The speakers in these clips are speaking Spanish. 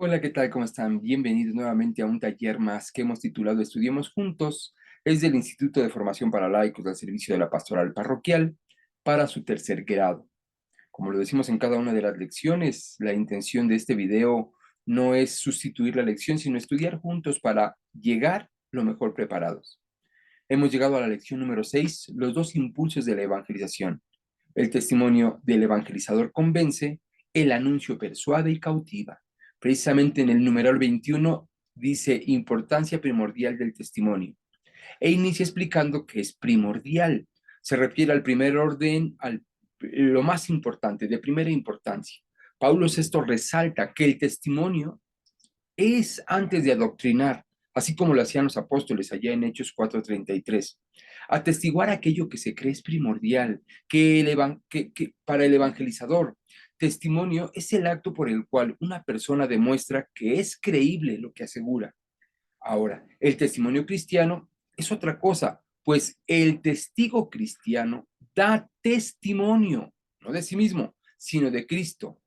Hola, ¿qué tal? ¿Cómo están? Bienvenidos nuevamente a un taller más que hemos titulado Estudiemos Juntos. Es del Instituto de Formación para Laicos del Servicio de la Pastoral Parroquial para su tercer grado. Como lo decimos en cada una de las lecciones, la intención de este video no es sustituir la lección, sino estudiar juntos para llegar lo mejor preparados. Hemos llegado a la lección número 6, los dos impulsos de la evangelización. El testimonio del evangelizador convence, el anuncio persuade y cautiva. Precisamente en el numeral 21 dice importancia primordial del testimonio e inicia explicando que es primordial. Se refiere al primer orden, lo más importante, de primera importancia. Pablo VI resalta que el testimonio es antes de adoctrinar, así como lo hacían los apóstoles allá en Hechos 4:33. Atestiguar aquello que se cree es primordial, que para el evangelizador, testimonio es el acto por el cual una persona demuestra que es creíble lo que asegura. Ahora, el testimonio cristiano es otra cosa, pues el testigo cristiano da testimonio, no de sí mismo, sino de Cristo.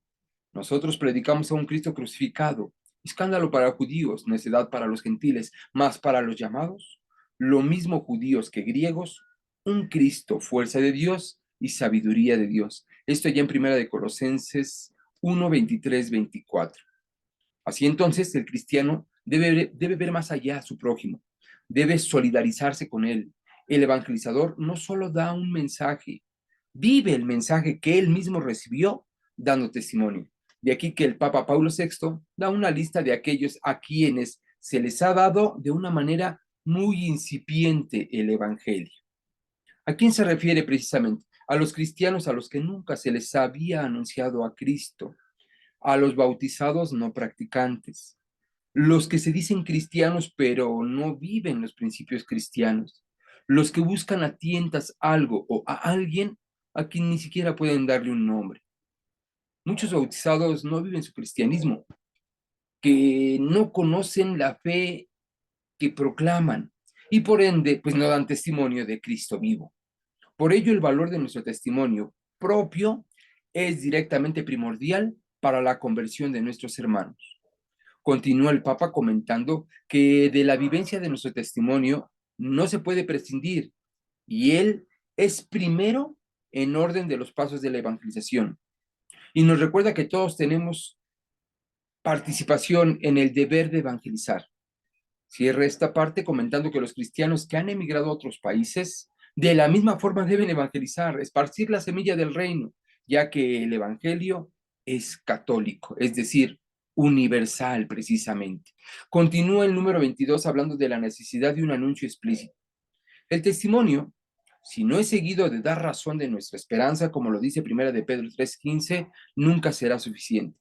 Nosotros predicamos a un Cristo crucificado, escándalo para judíos, necedad para los gentiles, mas para los llamados, lo mismo judíos que griegos, un Cristo, fuerza de Dios y sabiduría de Dios. Esto ya en Primera de Colosenses 1:23-24. Así entonces, el cristiano debe ver más allá a su prójimo, debe solidarizarse con él. El evangelizador no solo da un mensaje, vive el mensaje que él mismo recibió dando testimonio. De aquí que el Papa Paulo VI da una lista de aquellos a quienes se les ha dado de una manera muy incipiente el Evangelio. ¿A quién se refiere precisamente? A los cristianos a los que nunca se les había anunciado a Cristo, a los bautizados no practicantes, los que se dicen cristianos pero no viven los principios cristianos, los que buscan a tientas algo o a alguien a quien ni siquiera pueden darle un nombre. Muchos bautizados no viven su cristianismo, que no conocen la fe que proclaman y por ende pues no dan testimonio de Cristo vivo. Por ello el valor de nuestro testimonio propio es directamente primordial para la conversión de nuestros hermanos. Continúa el Papa comentando que de la vivencia de nuestro testimonio no se puede prescindir y él es primero en orden de los pasos de la evangelización. Y nos recuerda que todos tenemos participación en el deber de evangelizar. Cierra esta parte comentando que los cristianos que han emigrado a otros países de la misma forma deben evangelizar, esparcir la semilla del reino, ya que el evangelio es católico, es decir, universal precisamente. Continúa el número 22 hablando de la necesidad de un anuncio explícito. El testimonio, si no es seguido de dar razón de nuestra esperanza, como lo dice Primera de Pedro 3:15, nunca será suficiente.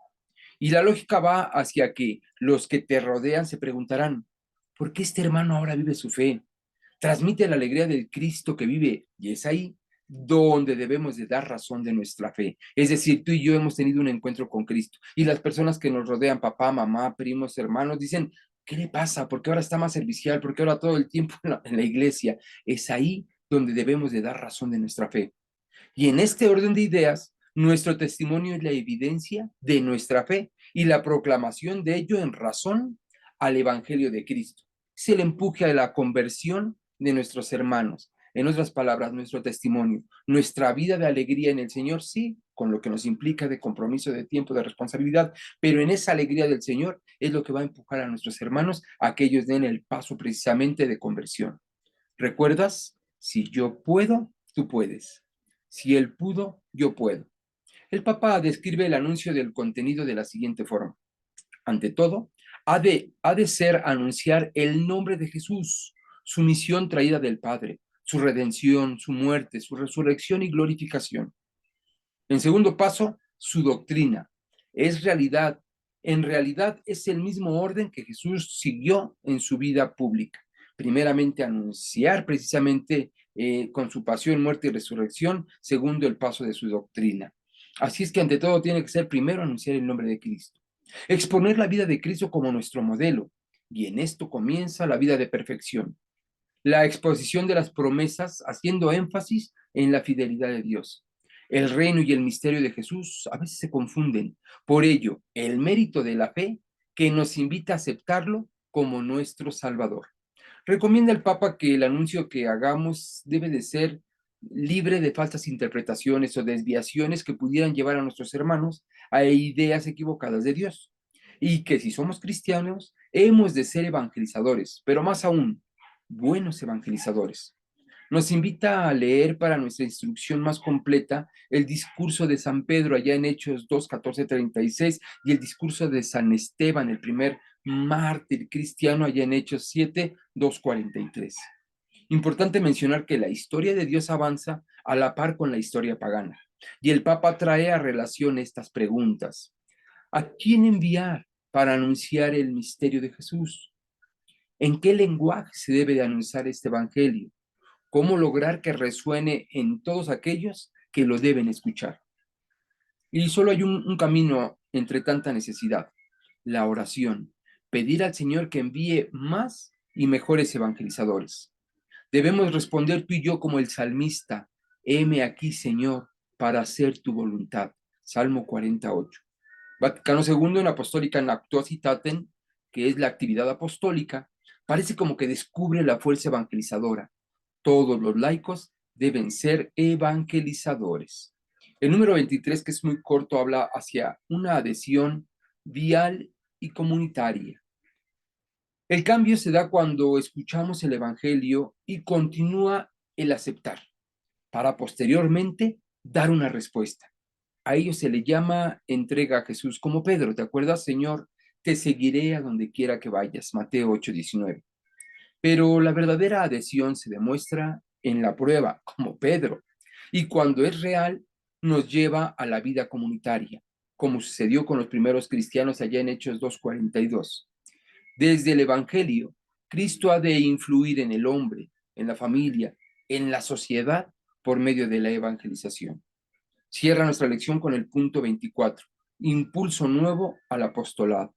Y la lógica va hacia que los que te rodean se preguntarán, ¿por qué este hermano ahora vive su fe? Transmite la alegría del Cristo que vive y es ahí donde debemos de dar razón de nuestra fe. Es decir, tú y yo hemos tenido un encuentro con Cristo y las personas que nos rodean, papá, mamá, primos, hermanos, dicen, ¿qué le pasa? ¿Por qué ahora está más servicial? ¿Por qué ahora todo el tiempo en la iglesia? Es ahí donde debemos de dar razón de nuestra fe. Y en este orden de ideas, nuestro testimonio es la evidencia de nuestra fe y la proclamación de ello en razón al Evangelio de Cristo. Es el empuje a la conversión de nuestros hermanos. En otras palabras, nuestro testimonio, nuestra vida de alegría en el Señor, sí, con lo que nos implica de compromiso, de tiempo, de responsabilidad, pero en esa alegría del Señor es lo que va a empujar a nuestros hermanos a que ellos den el paso precisamente de conversión. ¿Recuerdas? Si yo puedo, tú puedes. Si él pudo, yo puedo. El Papa describe el anuncio del contenido de la siguiente forma. Ante todo, ha de ser anunciar el nombre de Jesús, su misión traída del Padre, su redención, su muerte, su resurrección y glorificación. En segundo paso, su doctrina. Es realidad. En realidad es el mismo orden que Jesús siguió en su vida pública. Primeramente, anunciar precisamente con su pasión, muerte y resurrección. Segundo, el paso de su doctrina. Así es que ante todo tiene que ser primero anunciar el nombre de Cristo. Exponer la vida de Cristo como nuestro modelo. Y en esto comienza la vida de perfección. La exposición de las promesas haciendo énfasis en la fidelidad de Dios. El reino y el misterio de Jesús a veces se confunden. Por ello, el mérito de la fe que nos invita a aceptarlo como nuestro Salvador. Recomienda el Papa que el anuncio que hagamos debe de ser libre de falsas interpretaciones o desviaciones que pudieran llevar a nuestros hermanos a ideas equivocadas de Dios. Y que si somos cristianos, hemos de ser evangelizadores, pero más aún, buenos evangelizadores. Nos invita a leer para nuestra instrucción más completa el discurso de San Pedro allá en Hechos 2, 14, 36 y el discurso de San Esteban, el primer mártir cristiano, allá en Hechos 7, 2, 43. Importante mencionar que la historia de Dios avanza a la par con la historia pagana. Y el Papa trae a relación estas preguntas. ¿A quién enviar para anunciar el misterio de Jesús? ¿En qué lenguaje se debe de anunciar este evangelio? ¿Cómo lograr que resuene en todos aquellos que lo deben escuchar? Y solo hay un camino entre tanta necesidad, la oración. Pedir al Señor que envíe más y mejores evangelizadores. Debemos responder tú y yo como el salmista, heme aquí, Señor, para hacer tu voluntad. Salmo 48. Vaticano II en Apostólica en Actuositatem, que es la actividad apostólica, parece como que descubre la fuerza evangelizadora. Todos los laicos deben ser evangelizadores. El número 23, que es muy corto, habla hacia una adhesión vial y comunitaria. El cambio se da cuando escuchamos el Evangelio y continúa el aceptar, para posteriormente dar una respuesta. A ello se le llama entrega a Jesús, como Pedro. ¿Te acuerdas, Señor? Te seguiré a donde quiera que vayas. Mateo 8:19. Pero la verdadera adhesión se demuestra en la prueba, como Pedro. Y cuando es real, nos lleva a la vida comunitaria, como sucedió con los primeros cristianos allá en Hechos 2:42. Desde el Evangelio, Cristo ha de influir en el hombre, en la familia, en la sociedad, por medio de la evangelización. Cierra nuestra lección con el punto 24, impulso nuevo al apostolado.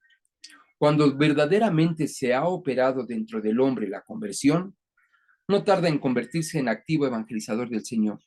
Cuando verdaderamente se ha operado dentro del hombre la conversión, no tarda en convertirse en activo evangelizador del Señor.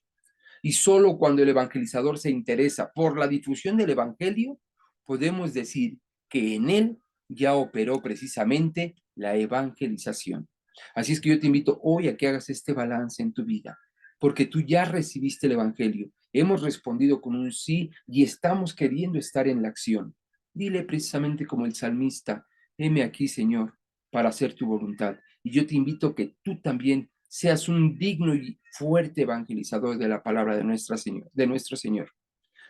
Y solo cuando el evangelizador se interesa por la difusión del Evangelio, podemos decir que en él ya operó precisamente la evangelización. Así es que yo te invito hoy a que hagas este balance en tu vida, porque tú ya recibiste el Evangelio, hemos respondido con un sí y estamos queriendo estar en la acción. Dile precisamente como el salmista, heme aquí, Señor, para hacer tu voluntad. Y yo te invito a que tú también seas un digno y fuerte evangelizador de la palabra de nuestro Señor.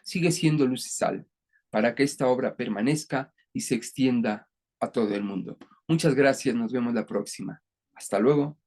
Sigue siendo luz y sal para que esta obra permanezca y se extienda a todo el mundo. Muchas gracias, nos vemos la próxima. Hasta luego.